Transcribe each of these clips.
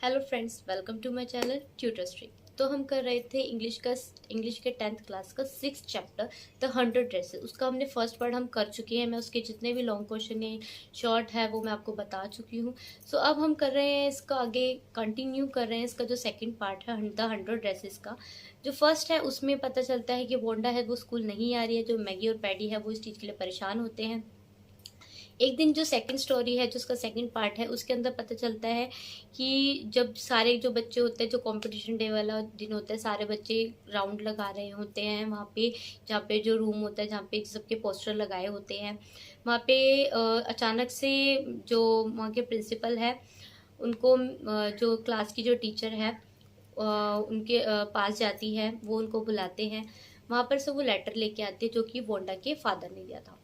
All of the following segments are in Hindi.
Hello friends, welcome to my channel tutor street. तो हम कर रहे थे इंग्लिश के 10th क्लास का 6th चैप्टर द 100 ड्रेसेस। उसका हमने फर्स्ट पार्ट हम कर चुके हैं। मैं उसके जितने भी लॉन्ग क्वेश्चन है, शॉर्ट है, वो मैं आपको बता चुकी हूँ। सो अब हम कर रहे हैं इसका आगे कंटिन्यू कर रहे हैं। इसका जो सेकंड पार्ट है द 100 ड्रेसेस का, जो फर्स्ट है उसमें पता चलता है कि वोंडा है वो स्कूल नहीं आ रही है। जो मैगी और पैडी है वो इस चीज़ के लिए परेशान होते हैं। एक दिन जो सेकंड स्टोरी है, जो उसका सेकंड पार्ट है, उसके अंदर पता चलता है कि जब सारे जो बच्चे होते हैं, जो कंपटीशन डे वाला दिन होता है, सारे बच्चे राउंड लगा रहे होते हैं वहाँ पे, जहाँ पे जो रूम होता है, जहाँ पे सबके पोस्टर लगाए होते हैं, वहाँ पे अचानक से जो वहाँ के प्रिंसिपल है उनको जो क्लास की जो टीचर है उनके पास जाती है। वो उनको बुलाते हैं। वहाँ पर से वो लेटर लेके आते हैं जो कि वोंडा के फादर ने दिया था।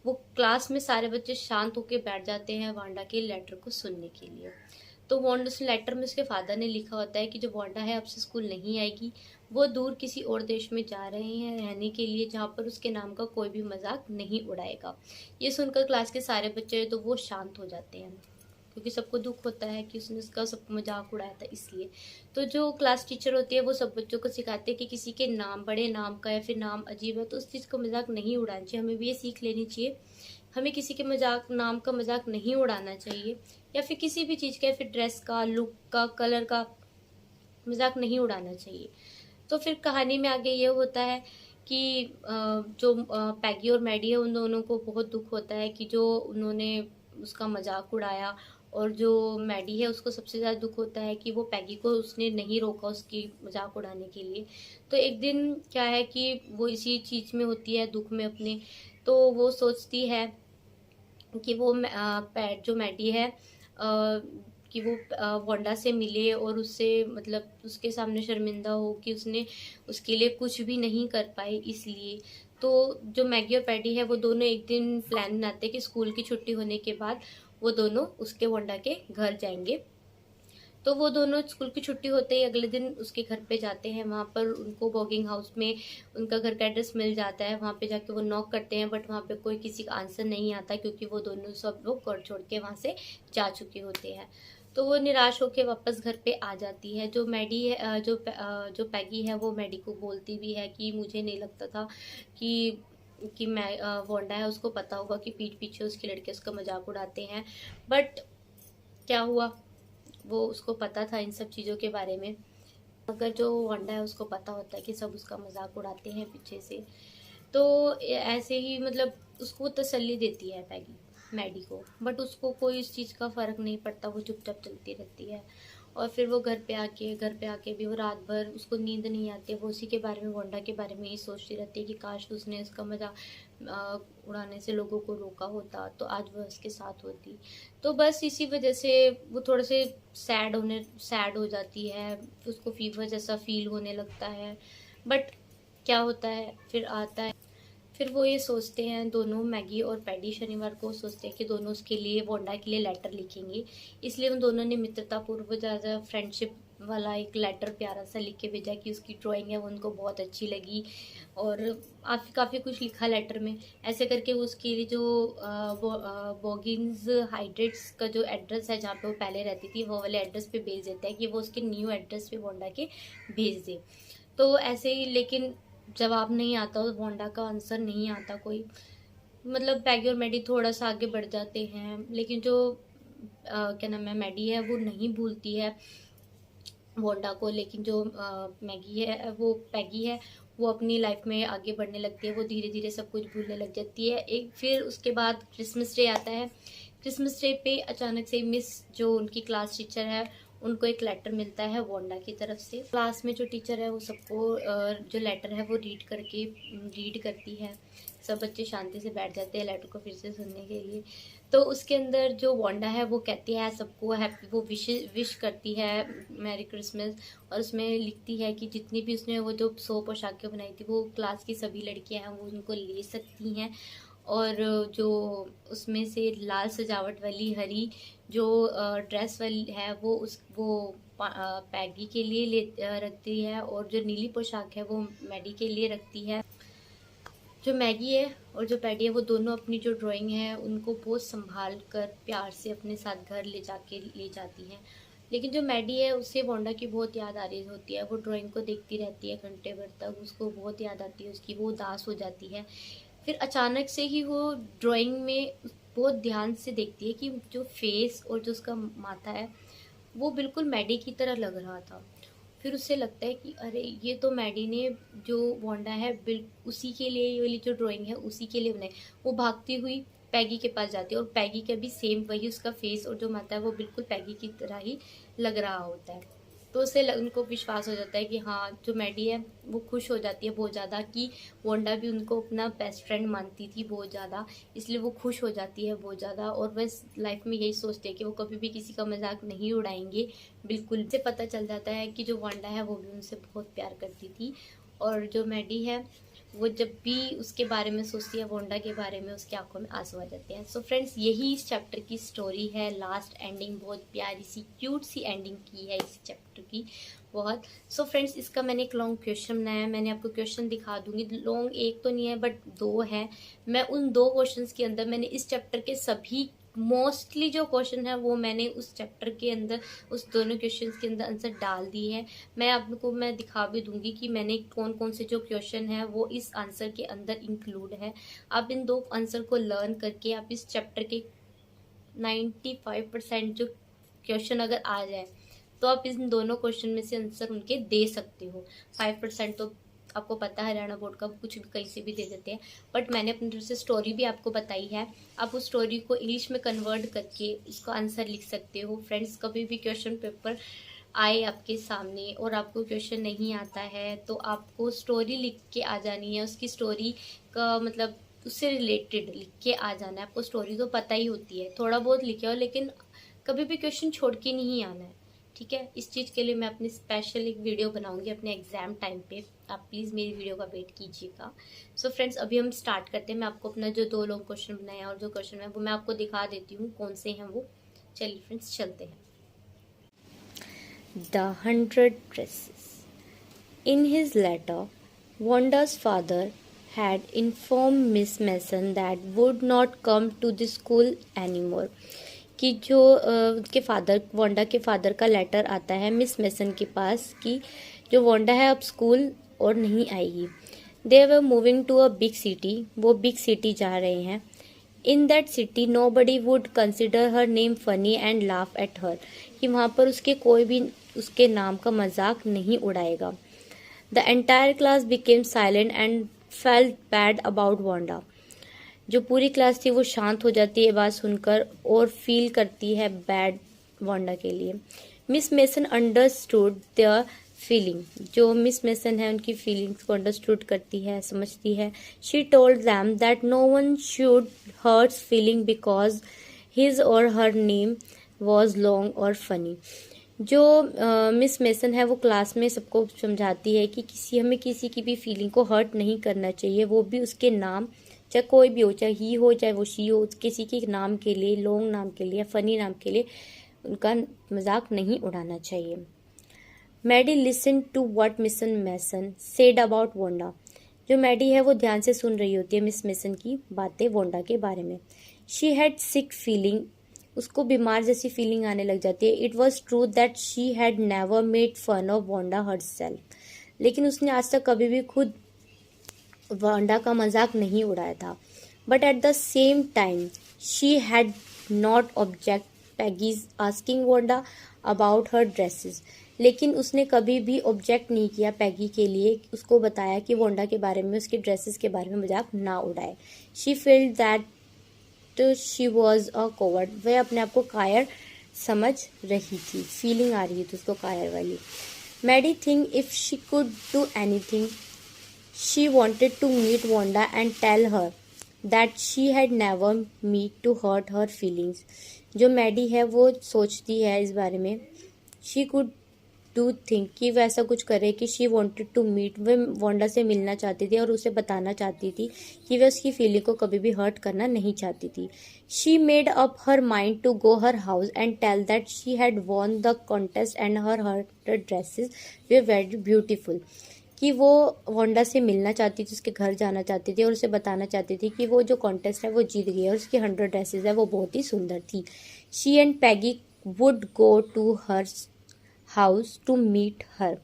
वो क्लास में सारे बच्चे शांत होकर बैठ जाते हैं वांडा के लेटर को सुनने के लिए। तो वांडा उस लेटर में उसके फादर ने लिखा होता है कि जो वांडा है अब से स्कूल नहीं आएगी। वो दूर किसी और देश में जा रहे हैं रहने के लिए, जहाँ पर उसके नाम का कोई भी मजाक नहीं उड़ाएगा। ये सुनकर क्लास के सारे बच्चे तो वो शांत हो जाते हैं, क्योंकि सबको दुख होता है कि उसने उसका सब मजाक उड़ाया था इसलिए। तो जो क्लास टीचर होती है वो सब बच्चों को सिखाते हैं कि किसी के नाम, बड़े नाम का या फिर नाम अजीब है तो उस चीज़ का मजाक नहीं उड़ाना चाहिए। हमें भी ये सीख लेनी चाहिए। हमें किसी के मजाक, नाम का मजाक नहीं उड़ाना चाहिए, या फिर किसी भी चीज़ का, या फिर ड्रेस का, लुक का, कलर का मजाक नहीं उड़ाना चाहिए। तो फिर कहानी में आगे ये होता है कि जो पैगी और मैडी है उन दोनों को बहुत दुख होता है कि जो उन्होंने उसका मजाक उड़ाया। और जो मैडी है उसको सबसे ज़्यादा दुख होता है कि वो पैगी को उसने नहीं रोका उसकी मजाक उड़ाने के लिए। तो एक दिन क्या है कि वो इसी चीज़ में होती है, दुख में अपने। तो वो सोचती है कि वो जो मैडी है कि वो वांडा से मिले और उससे मतलब उसके सामने शर्मिंदा हो कि उसने उसके लिए कुछ भी नहीं कर पाई इसलिए। तो जो मैगी और पैडी है वो दोनों एक दिन प्लान बनाते हैं कि स्कूल की छुट्टी होने के बाद वो दोनों उसके वांडा के घर जाएंगे। तो वो दोनों स्कूल की छुट्टी होते ही अगले दिन उसके घर पे जाते हैं। वहाँ पर उनको बॉगिंग हाउस में उनका घर का एड्रेस मिल जाता है। वहाँ पे जाके वो नॉक करते हैं, बट वहाँ पे कोई किसी का आंसर नहीं आता, क्योंकि वो दोनों सब लोग घर छोड़ के वहाँ से जा चुके होते हैं। तो वो निराश होकर वापस घर पे आ जाती है। जो मैडी है जो पैगी है वो मैडी को बोलती भी है कि मुझे नहीं लगता था कि मैं वोंडा है उसको पता होगा कि पीठ पीछे उसके लड़के उसका मजाक उड़ाते हैं। बट क्या हुआ, वो उसको पता था इन सब चीज़ों के बारे में। अगर जो वंडा है उसको पता होता है कि सब उसका मजाक उड़ाते हैं पीछे से, तो ऐसे ही मतलब उसको तसल्ली देती है पैगी मैडी को। बट उसको कोई इस चीज़ का फ़र्क नहीं पड़ता, वो चुपचाप चलती रहती है। और फिर वो घर पे आके भी वो रात भर उसको नींद नहीं आती। वो उसी के बारे में, वोंडा के बारे में ही सोचती रहती है कि काश उसने उसका मजाक उड़ाने से लोगों को रोका होता तो आज वह उसके साथ होती। तो बस इसी वजह से वो थोड़े से सैड हो जाती है। उसको फीवर जैसा फील होने लगता है। बट क्या होता है, फिर आता है, फिर वो ये सोचते हैं दोनों, मैगी और पैडी, शनिवार को सोचते हैं कि दोनों उसके लिए, वोंडा के लिए लेटर लिखेंगे। इसलिए उन दोनों ने मित्रतापूर्व ज़्यादा फ्रेंडशिप वाला एक लेटर प्यारा सा लिख के भेजा कि उसकी ड्राइंग है वो उनको बहुत अच्छी लगी। और काफ़ी कुछ लिखा लेटर में। ऐसे करके वो उसके लिए जो बॉगिंस हाइड्रेट्स का जो एड्रेस है जहाँ पे वो पहले रहती थी, वो वाले एड्रेस पे भेज देता है कि वो उसके न्यू एड्रेस पे वोंडा के भेज दे। तो ऐसे ही, लेकिन जवाब नहीं आता, उस वोंडा का आंसर नहीं आता कोई। मतलब पैगी और मैडी थोड़ा सा आगे बढ़ जाते हैं, लेकिन जो क्या नाम है, मैडी है वो नहीं भूलती है वोंडा को। लेकिन जो मैगी है, वो पैगी है, वो अपनी लाइफ में आगे बढ़ने लगती है। वो धीरे धीरे सब कुछ भूलने लग जाती है। एक फिर उसके बाद क्रिसमस डे आता है। क्रिसमस डे पे अचानक से मिस, जो उनकी क्लास टीचर है, उनको एक लेटर मिलता है वोंडा की तरफ से। क्लास में जो टीचर है वो सबको जो लेटर है वो रीड करती है। सब बच्चे शांति से बैठ जाते हैं लेटर को फिर से सुनने के लिए। तो उसके अंदर जो वोंडा है वो कहती है सबको हैप्पी, वो विश करती है मैरी क्रिसमस। और उसमें लिखती है कि जितनी भी उसने वो जो 100 पोशाकें बनाई थी वो क्लास की सभी लड़कियां हैं वो उनको ले सकती हैं। और जो उसमें से लाल सजावट वाली हरी जो ड्रेस वाली है वो पैगी के लिए रखती है। और जो नीली पोशाक है वो मैडी के लिए रखती है। जो मैगी है और जो पैडी है वो दोनों अपनी जो ड्राइंग है उनको बहुत संभाल कर प्यार से अपने साथ घर ले जाती हैं। लेकिन जो मैडी है उसे वांडा की बहुत याद आ रही होती है। वो ड्राइंग को देखती रहती है घंटे भर तक, उसको बहुत याद आती है उसकी, वो उदास हो जाती है। फिर अचानक से ही वो ड्राइंग में बहुत ध्यान से देखती है कि जो फेस और जो उसका माथा है वो बिल्कुल मैडी की तरह लग रहा था। फिर उसे लगता है कि अरे ये तो मैडी ने जो वांडा है बिल उसी के लिए ये वाली जो ड्राइंग है उसी के लिए बनाई। वो भागती हुई पैगी के पास जाती है और पैगी का भी सेम वही उसका फेस और जो माथा है वो बिल्कुल पैगी की तरह ही लग रहा होता है। तो उनको विश्वास हो जाता है कि हाँ जो मैडी है वो खुश हो जाती है बहुत ज़्यादा कि वांडा भी उनको अपना बेस्ट फ्रेंड मानती थी बहुत ज़्यादा, इसलिए वो खुश हो जाती है बहुत ज़्यादा। और बस लाइफ में यही सोचते हैं कि वो कभी भी किसी का मजाक नहीं उड़ाएंगे बिल्कुल। से पता चल जाता है कि जो वांडा है वो भी उनसे बहुत प्यार करती थी, और जो मैडी है वो जब भी उसके बारे में सोचती है वांडा के बारे में उसकी आंखों में आंसू आ जाते हैं। सो फ्रेंड्स यही इस चैप्टर की स्टोरी है। लास्ट एंडिंग बहुत प्यारी सी क्यूट सी एंडिंग की है इस चैप्टर की बहुत। सो फ्रेंड्स इसका मैंने एक लॉन्ग क्वेश्चन बनाया है, मैंने आपको क्वेश्चन दिखा दूंगी। लॉन्ग एक तो नहीं है बट दो है। मैं उन दो क्वेश्चंस के अंदर मैंने इस चैप्टर के सभी मोस्टली जो क्वेश्चन है वो मैंने उस चैप्टर के अंदर उस दोनों क्वेश्चंस के अंदर आंसर डाल दिए हैं। मैं आपको मैं दिखा भी दूंगी कि मैंने कौन कौन से जो क्वेश्चन है वो इस आंसर के अंदर इंक्लूड है। आप इन दो आंसर को लर्न करके आप इस चैप्टर के 95% जो क्वेश्चन अगर आ जाए तो आप इन दोनों क्वेश्चन में से आंसर उनके दे सकते हो। 5% तो आपको पता है हरियाणा बोर्ड का कुछ भी कहीं से भी दे देते हैं, बट मैंने अपनी तरफ से स्टोरी भी आपको बताई है। आप उस स्टोरी को इंग्लिश में कन्वर्ट करके उसका आंसर लिख सकते हो। फ्रेंड्स कभी भी क्वेश्चन पेपर आए आपके सामने और आपको क्वेश्चन नहीं आता है तो आपको स्टोरी लिख के आ जानी है, उसकी स्टोरी का मतलब उससे रिलेटेड लिख के आ जाना है। आपको स्टोरी तो पता ही होती है, थोड़ा बहुत लिखे हो, लेकिन कभी भी क्वेश्चन छोड़ के नहीं आना है, ठीक है। इस चीज़ के लिए मैं अपनी स्पेशल एक वीडियो बनाऊंगी अपने एग्जाम टाइम पे, आप प्लीज़ मेरी वीडियो का वेट कीजिएगा। सो फ्रेंड्स अभी हम स्टार्ट करते हैं। मैं आपको अपना जो दो लॉन्ग क्वेश्चन बनाया और जो क्वेश्चन है वो मैं आपको दिखा देती हूँ कौन से हैं वो। चलिए फ्रेंड्स चलते हैं। The 100 Dresses. In his letter, Wanda's father had informed Miss Mason that would not come to the school anymore. कि जो उनके फादर वांडा के फादर का लेटर आता है मिस मेसन के पास कि जो वांडा है अब स्कूल और नहीं आएगी। They were moving to a big city, वो बिग सिटी जा रहे हैं। In that city nobody would consider her name funny and laugh at her, कि वहाँ पर उसके कोई भी उसके नाम का मजाक नहीं उड़ाएगा। The entire class became silent and felt bad about Wanda, जो पूरी क्लास थी वो शांत हो जाती है बात सुनकर और फील करती है बैड वांडा के लिए। Miss Mason understood their feeling, जो मिस मेसन है उनकी फीलिंग्स को अंडरस्टूड करती है, समझती है। She told them that no one should hurts feeling because his or her name was long और फनी। जो मिस मेसन है वो क्लास में सबको समझाती है कि हमें किसी की भी फीलिंग को हर्ट नहीं करना चाहिए, वो भी उसके नाम चाहे कोई भी हो, चाहे ही हो चाहे वो शी हो, किसी के नाम के लिए, लॉन्ग नाम के लिए, फनी नाम के लिए उनका मजाक नहीं उड़ाना चाहिए। Maddie listen to what Miss Mason said about Wanda, जो मैडी है वो ध्यान से सुन रही होती है मिस मेसन की बातें वांडा के बारे में। शी हैड सिक फीलिंग, उसको बीमार जैसी फीलिंग आने लग जाती है। It was true that she had never made fun of Wanda herself, लेकिन उसने आज तक कभी भी खुद वांडा का मजाक नहीं उड़ाया था। But at the same time she had not object Peggy's asking Wanda about her dresses, लेकिन उसने कभी भी ऑब्जेक्ट नहीं किया पैगी के लिए उसको बताया कि वांडा के बारे में, उसके ड्रेसेस के बारे में मजाक ना उड़ाए। She field that she was a coward, वह अपने आप को कायर समझ रही थी, फीलिंग आ रही थी उसको कायर वाली। Maddie think if she could do anything she wanted to meet Wanda and tell her that she had never meet to hurt her feelings, जो मैडी है वो सोचती है इस बारे में। शी कुड डू थिंक कि वह ऐसा कुछ करे कि शी वॉन्टेड टू मीट, वह वांडा से मिलना चाहती थी और उसे बताना चाहती थी कि वह उसकी फीलिंग को कभी भी हर्ट करना नहीं चाहती थी। She made up her mind to go her house and tell that she had won the contest and her dresses were very beautiful, कि वो वांडा से मिलना चाहती थी, उसके घर जाना चाहती थी और उसे बताना चाहती थी कि वो जो कॉन्टेस्ट है वो जीत गई है और उसकी 100 ड्रेसेस है वो बहुत ही सुंदर थी। She and Peggy would go to her house to meet her.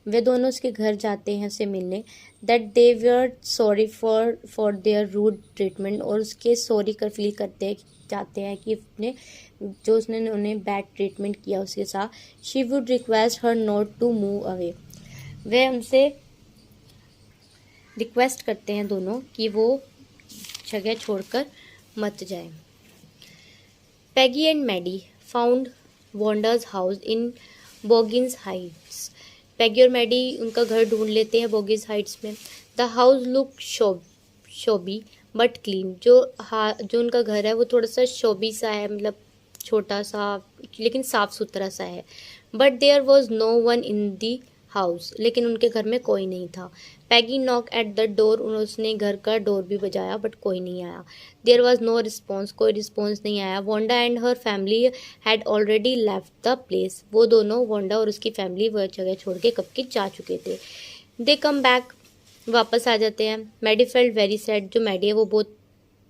वे दोनों उसके घर जाते हैं उसे मिलने. That they were sorry for their rude treatment, और उसके सॉरी कर फील करते जाते हैं कि अपने जो उसने उन्हें बैड ट्रीटमेंट किया उसके साथ. She would request her not to move away. वे उनसे रिक्वेस्ट करते हैं दोनों कि वो जगह छोड़कर मत जाए. Peggy and Maddie found Wanda's house in Boggins Heights. Peggy और Maddie उनका घर ढूंढ लेते हैं Boggins Heights में. The house looked shabby but clean. जो उनका घर है वो थोड़ा सा शोबी सा है, मतलब छोटा सा लेकिन साफ सुथरा सा है. But there was no one in the house, लेकिन उनके घर में कोई नहीं था. पैगी नॉक एट द डोर. उसने घर का डोर भी बजाया बट कोई नहीं आया. There was no response. कोई रिस्पॉन्स नहीं आया. Wanda and her family had already left the place. वो दोनों वोंडा और उसकी फैमिली वह जगह छोड़ के कब के जा चुके थे. They come back. वापस आ जाते हैं. Maddie felt very sad. जो मैडी है वो बहुत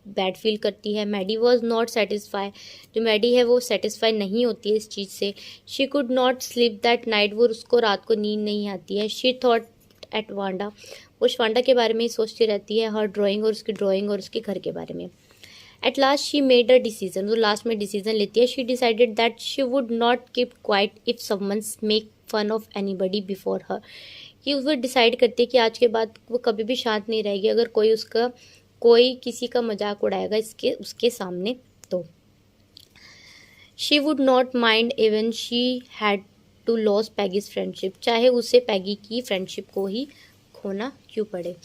बैड फील करती है. Maddie was not satisfy. जो मैडी है वो सेटिस्फाई नहीं होती है इस चीज़ से. She could not sleep that night. वो उसको रात को नींद नहीं आती है. She thought at Wanda. वो वांडा के बारे में ही सोचती रहती है, हर ड्राइंग और उसकी ड्राइंग और उसके घर के बारे में. At last she made a decision. वो लास्ट में डिसीजन लेती है. She decided that she would not keep quiet if someone's make fun of anybody before her. कि वो डिसाइड करती है कि आज के बाद वो कभी भी शांत नहीं रहेगी अगर कोई किसी का मजाक उड़ाएगा उसके सामने तो. She would not mind even she had to loss Peggy's friendship. चाहे उसे पैगी की फ्रेंडशिप को ही खोना क्यों पड़े.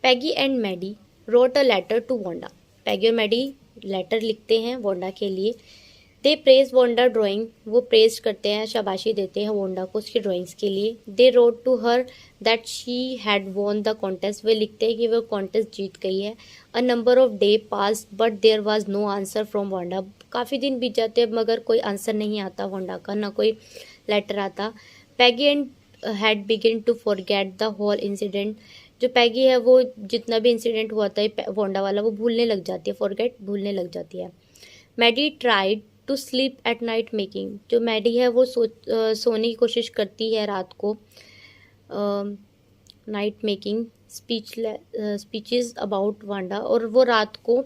Peggy and Maddie wrote a letter to Wanda. Peggy और मैडी लेटर लिखते हैं वोंडा के लिए. They praise Wanda drawing. वो प्रेज करते हैं, शाबाशी देते हैं वोंडा को उसकी ड्राइंग्स के लिए. They wrote to her that she had won the contest. वे लिखते हैं कि वो कॉन्टेस्ट जीत गई है. A number of day pass but there was no answer from Wanda. काफ़ी दिन बीत जाते हैं मगर कोई आंसर नहीं आता वोंडा का, ना कोई लेटर आता. Peggy and had begin to forget the whole incident. जो पैगी है वो जितना भी इंसिडेंट हुआ था वोंडा वाला वो भूलने लग जाती है, भूलने लग जाती है. Maddie tried to sleep at night making. जो मैडी है वो सोने की कोशिश करती है रात को. Night making speeches about Wanda. और वो रात को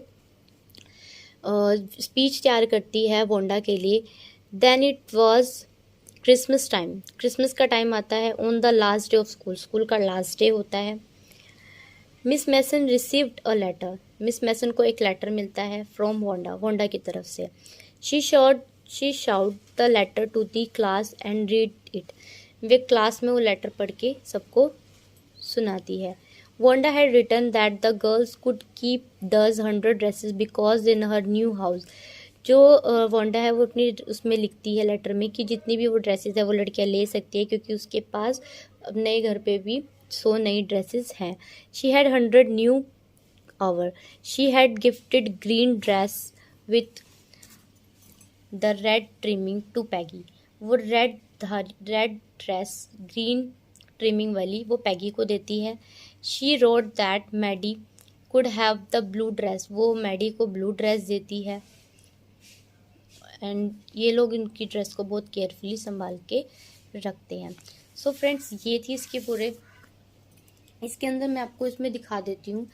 स्पीच तैयार करती है वोंडा के लिए. Then it was Christmas time. Christmas का टाइम आता है. On the last day of school. School का लास्ट डे होता है. Miss Mason received a letter. Miss Mason को एक लेटर मिलता है फ्रॉम वोंडा की तरफ से. She shout the letter to the class and read it. Way class में वो लेटर पढ़ के सबको सुनाती है. Wanda had written that the girls could keep those 100 dresses because in her new house. जो वोंडा है वो अपनी उसमें लिखती है लेटर में कि जितनी भी वो ड्रेसेस है वो लड़कियां ले सकती है क्योंकि उसके पास नए घर पे भी 100 नई ड्रेसेस हैं. She had 100 new hour. She had gifted green dress with the red trimming to Peggy. वो रेड ड्रेस ग्रीन ट्रिमिंग वाली वो पैगी को देती है. She wrote that Maddie could have the blue dress. वो मैडी को ब्लू ड्रेस देती है. एंड ये लोग इनकी ड्रेस को बहुत केयरफुली संभाल के रखते हैं. सो फ्रेंड्स ये थी इसके पूरे. इसके अंदर मैं आपको इसमें दिखा देती हूँ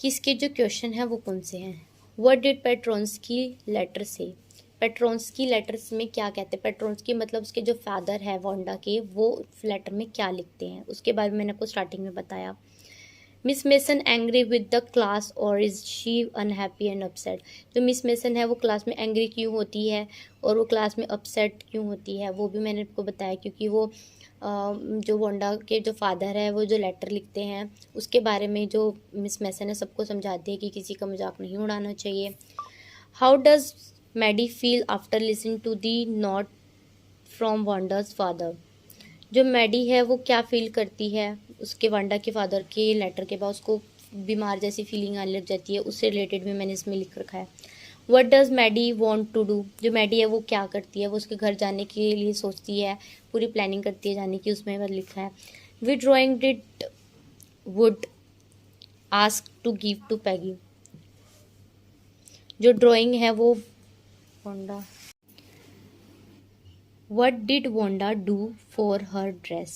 कि इसके जो क्वेश्चन हैं वो कौन से हैं. व्हाट डिड पेट्रोन्स्की लेटर से. पेट्रोन्स्की लेटर्स में क्या कहते हैं. पेट्रोन्स्की मतलब उसके जो फादर है वोंडा के वो लेटर में क्या लिखते हैं उसके बारे में मैंने आपको स्टार्टिंग में बताया. Miss Mason angry with the class और is she unhappy and upset. जो मिस मेसन है वो क्लास में एंग्री क्यों होती है और वो क्लास में अपसेट क्यों होती है वो भी मैंने आपको बताया क्योंकि वो जो वोंडा के जो फादर है वो जो लेटर लिखते हैं उसके बारे में जो मिस मेसन है सबको समझाती है कि किसी का मजाक नहीं उड़ाना चाहिए. How does Maddie feel after listening to the note from Wanda's father. जो मैडी है वो क्या फील करती है उसके वांडा के फादर के लेटर के बाद उसको बीमार जैसी फीलिंग आने लग जाती है. उससे रिलेटेड भी मैंने इसमें लिख रखा है. What does Maddie want to do. जो मैडी है वो क्या करती है वो उसके घर जाने के लिए सोचती है, पूरी प्लानिंग करती है जाने की. उसमें लिखा है which drawing did would ask to give to Peggy. जो ड्राइंग है वो Wanda, what did Wanda do for her dress.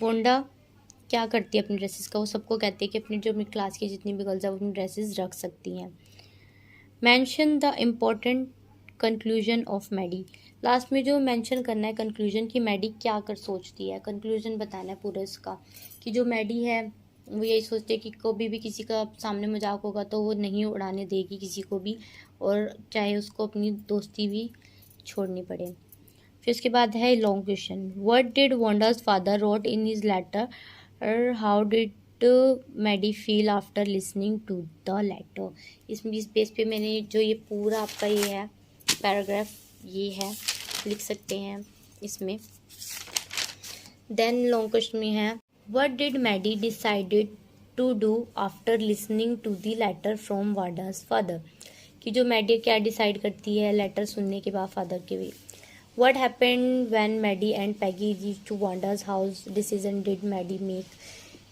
Wanda क्या करती है अपनी ड्रेसेस का, वो सबको कहती है कि अपनी जो अपनी क्लास की जितनी भी गर्ल्स है वो अपनी ड्रेसेस रख सकती हैं। Mention the important conclusion of Maddie, last में जो मेंशन करना है कंक्लूजन कि मैडी क्या कर सोचती है, कंक्लूजन बताना है पूरा इसका कि जो मैडी है वो यही सोचती है कि कभी भी किसी का सामने मजाक होगा तो वो नहीं उड़ाने देगी किसी को भी, और चाहे उसको अपनी दोस्ती भी छोड़नी पड़े। फिर उसके बाद है long question, what did Wanda's father wrote in his letter, how did Maddie feel after listening to the letter. इस पेज पे मैंने जो ये पूरा आपका ये है पैराग्राफ ये है लिख सकते हैं इसमें। देन लॉन्ग क्वेश्चन में है what did Maddie decided to do after listening to the letter from Wanda's father, कि जो मैडी क्या डिसाइड करती है लेटर सुनने के बाद फादर के भी। What happened when Maddie and Peggy reached to Wanda's house? Decision did Maddie make?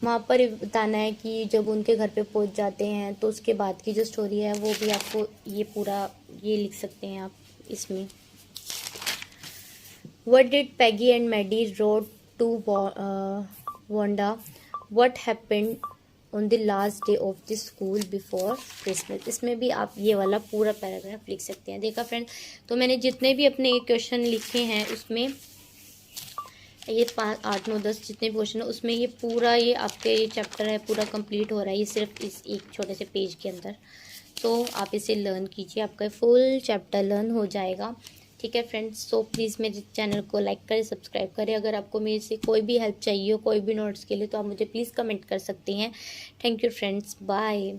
वहाँ पर बताना है कि जब उनके घर पे पहुँच जाते हैं तो उसके बाद की जो स्टोरी है वो भी आपको ये पूरा ये लिख सकते हैं आप इसमें। What did Peggy and Maddie wrote to Wanda? What happened on the last day of the school before Christmas? इसमें भी आप ये वाला पूरा पैराग्राफ लिख सकते हैं। देखा फ्रेंड, तो मैंने जितने भी अपने क्वेश्चन लिखे हैं उसमें ये 5, 8, 9, 10 जितने भी क्वेश्चन है उसमें ये पूरा ये आपके ये चैप्टर है पूरा कंप्लीट हो रहा है, ये सिर्फ इस एक छोटे से पेज के अंदर। तो आप इसे लर्न कीजिए, आपका फुल चैप्टर लर्न हो जाएगा। ठीक है फ्रेंड्स, सो प्लीज़ मेरे चैनल को लाइक करें, सब्सक्राइब करें। अगर आपको मेरे से कोई भी हेल्प चाहिए हो कोई भी नोट्स के लिए तो आप मुझे प्लीज़ कमेंट कर सकते हैं। Thank you friends, bye.